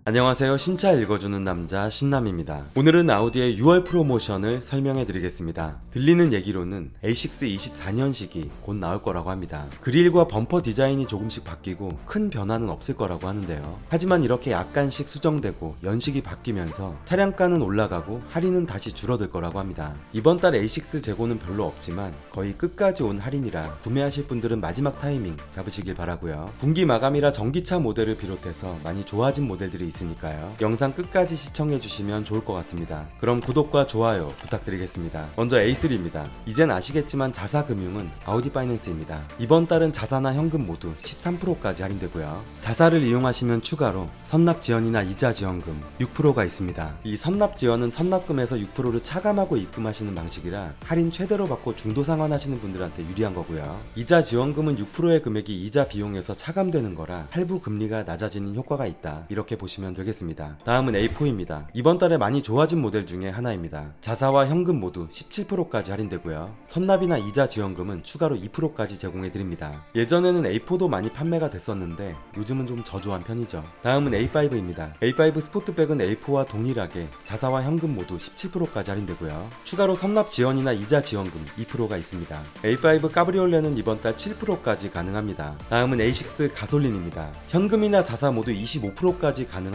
안녕하세요. 신차 읽어주는 남자 신남입니다. 오늘은 아우디의 6월 프로모션을 설명해 드리겠습니다. 들리는 얘기로는 A6 24년식이 곧 나올 거라고 합니다. 그릴과 범퍼 디자인이 조금씩 바뀌고 큰 변화는 없을 거라고 하는데요. 하지만 이렇게 약간씩 수정되고 연식이 바뀌면서 차량가는 올라가고 할인은 다시 줄어들 거라고 합니다. 이번 달 A6 재고는 별로 없지만 거의 끝까지 온 할인이라 구매하실 분들은 마지막 타이밍 잡으시길 바라고요. 분기 마감이라 전기차 모델을 비롯해서 많이 좋아진 모델들이 있으니까요. 영상 끝까지 시청해주시면 좋을 것 같습니다. 그럼 구독과 좋아요 부탁드리겠습니다. 먼저 A3입니다. 이젠 아시겠지만 자사금융은 아우디 파이낸스입니다. 이번 달은 자사나 현금 모두 13%까지 할인되고요. 자사를 이용하시면 추가로 선납 지원이나 이자 지원금 6%가 있습니다. 이 선납 지원은 선납금에서 6%를 차감하고 입금하시는 방식이라 할인 최대로 받고 중도 상환하시는 분들한테 유리한 거고요. 이자 지원금은 6%의 금액이 이자 비용에서 차감되는 거라 할부 금리가 낮아지는 효과가 있다. 이렇게 보시면 되겠습니다. 다음은 A4입니다. 이번 달에 많이 좋아진 모델 중에 하나입니다. 자사와 현금 모두 17%까지 할인되고요. 선납이나 이자 지원금은 추가로 2%까지 제공해드립니다. 예전에는 A4도 많이 판매가 됐었는데 요즘은 좀 저조한 편이죠. 다음은 A5입니다. A5 스포트백은 A4와 동일하게 자사와 현금 모두 17%까지 할인되고요. 추가로 선납 지원이나 이자 지원금 2%가 있습니다. A5 까브리올레는 이번 달 7%까지 가능합니다. 다음은 A6 가솔린입니다. 현금이나 자사 모두 25%까지 가능한데요.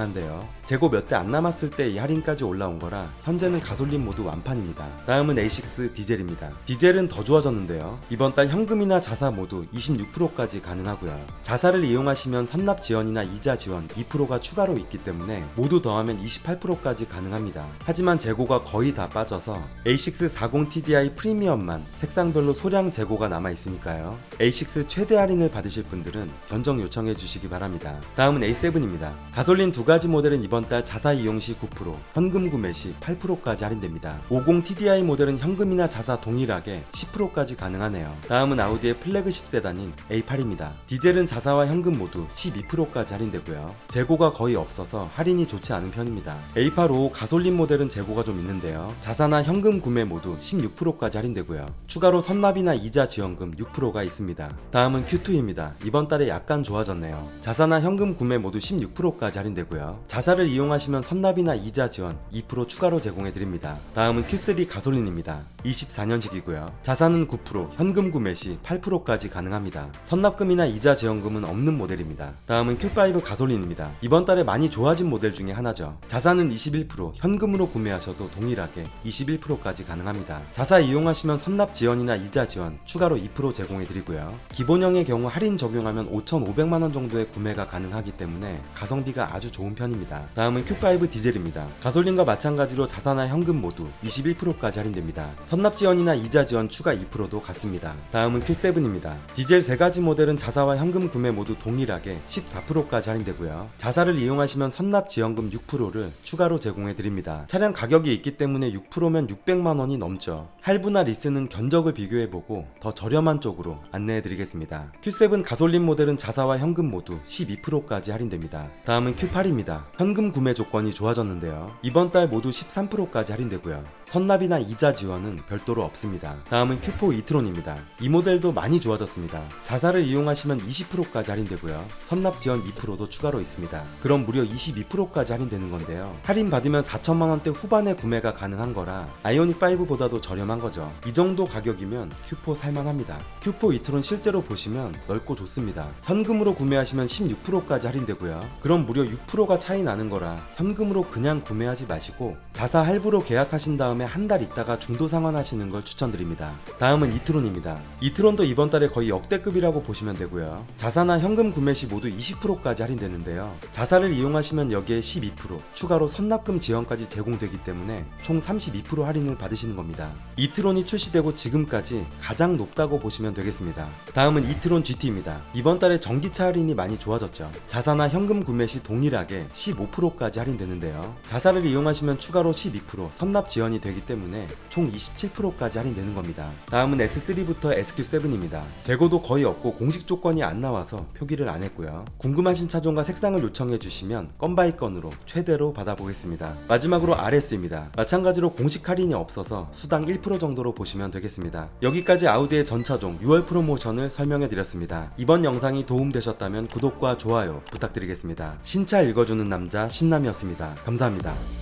재고 몇 대 안 남았을 때 이 할인까지 올라온 거라 현재는 가솔린 모두 완판입니다. 다음은 A6 디젤입니다. 디젤은 더 좋아졌는데요. 이번 달 현금이나 자사 모두 26%까지 가능하고요. 자사를 이용하시면 선납 지원이나 이자 지원 2%가 추가로 있기 때문에 모두 더하면 28%까지 가능합니다. 하지만 재고가 거의 다 빠져서 A6 40TDI 프리미엄만 색상별로 소량 재고가 남아 있으니까요. A6 최대 할인을 받으실 분들은 견적 요청해 주시기 바랍니다. 다음은 A7입니다. 가솔린 두 가지 모델은 이번 달 자사 이용 시 9%, 현금 구매 시 8%까지 할인됩니다. 50TDI 모델은 현금이나 자사 동일하게 10%까지 가능하네요. 다음은 아우디의 플래그십 세단인 A8입니다. 디젤은 자사와 현금 모두 12%까지 할인되고요. 재고가 거의 없어서 할인이 좋지 않은 편입니다. A8 가솔린 모델은 재고가 좀 있는데요. 자사나 현금 구매 모두 16%까지 할인되고요. 추가로 선납이나 이자 지원금 6%가 있습니다. 다음은 Q2입니다. 이번 달에 약간 좋아졌네요. 자사나 현금 구매 모두 16%까지 할인되고요. 자사를 이용하시면 선납이나 이자 지원 2% 추가로 제공해드립니다. 다음은 Q3 가솔린입니다. 24년식이고요. 자사는 9%, 현금 구매 시 8%까지 가능합니다. 선납금이나 이자 지원금은 없는 모델입니다. 다음은 Q5 가솔린입니다. 이번 달에 많이 좋아진 모델 중에 하나죠. 자사는 21%, 현금으로 구매하셔도 동일하게 21%까지 가능합니다. 자사 이용하시면 선납 지원이나 이자 지원 추가로 2% 제공해드리고요. 기본형의 경우 할인 적용하면 5,500만원 정도의 구매가 가능하기 때문에 가성비가 아주 좋은 편입니다. 다음은 Q5 디젤입니다. 가솔린과 마찬가지로 자사나 현금 모두 21%까지 할인됩니다. 선납 지원이나 이자 지원 추가 2%도 같습니다. 다음은 Q7입니다. 디젤 3가지 모델은 자사와 현금 구매 모두 동일하게 14%까지 할인되고요. 자사를 이용하시면 선납 지원금 6%를 추가로 제공해드립니다. 차량 가격이 있기 때문에 6%면 600만원이 넘죠. 할부나 리스는 견적을 비교해보고 더 저렴한 쪽으로 안내해드리겠습니다. Q7 가솔린 모델은 자사와 현금 모두 12%까지 할인됩니다. 다음은 Q8입니다. 현금 구매 조건이 좋아졌는데요. 이번 달 모두 13%까지 할인되고요. 선납이나 이자 지원은 별도로 없습니다. 다음은 Q4 이트론입니다. 이 모델도 많이 좋아졌습니다. 자사를 이용하시면 20%까지 할인되고요. 선납 지원 2%도 추가로 있습니다. 그럼 무려 22%까지 할인되는 건데요. 할인 받으면 4천만원대 후반에 구매가 가능한 거라 아이오닉5보다도 저렴한 거죠. 이 정도 가격이면 Q4 살만합니다. Q4 이트론 실제로 보시면 넓고 좋습니다. 현금으로 구매하시면 16%까지 할인되고요. 그럼 무려 6%가 차이 나는 거라 현금으로 그냥 구매하지 마시고 자사 할부로 계약하신 다음에 한 달 있다가 중도 상환하시는 걸 추천드립니다. 다음은 이트론입니다. 이트론도 이번 달에 거의 역대급이라고 보시면 되고요. 자사나 현금 구매 시 모두 20%까지 할인되는데요. 자사를 이용하시면 여기에 12%, 추가로 선납금 지원까지 제공되기 때문에 총 32% 할인을 받으시는 겁니다. 이트론이 출시되고 지금까지 가장 높다고 보시면 되겠습니다. 다음은 이트론 GT입니다. 이번 달에 전기차 할인이 많이 좋아졌죠. 자사나 현금 구매 시 동일하게 15%까지 할인되는데요. 자사를 이용하시면 추가로 12%, 선납 지원이 되기 때문에 총 27%까지 할인되는 겁니다. 다음은 S3부터 SQ7입니다. 재고도 거의 없고 공식 조건이 안 나와서 표기를 안 했고요. 궁금하신 차종과 색상을 요청해 주시면 건 바이 건으로 최대로 받아보겠습니다. 마지막으로 RS입니다. 마찬가지로 공식 할인이 없어서 수당 1% 70% 정도로 보시면 되겠습니다. 여기까지 아우디의 전차종 6월 프로모션을 설명해 드렸습니다. 이번 영상이 도움되셨다면 구독과 좋아요 부탁드리겠습니다. 신차 읽어주는 남자 신남이었습니다. 감사합니다.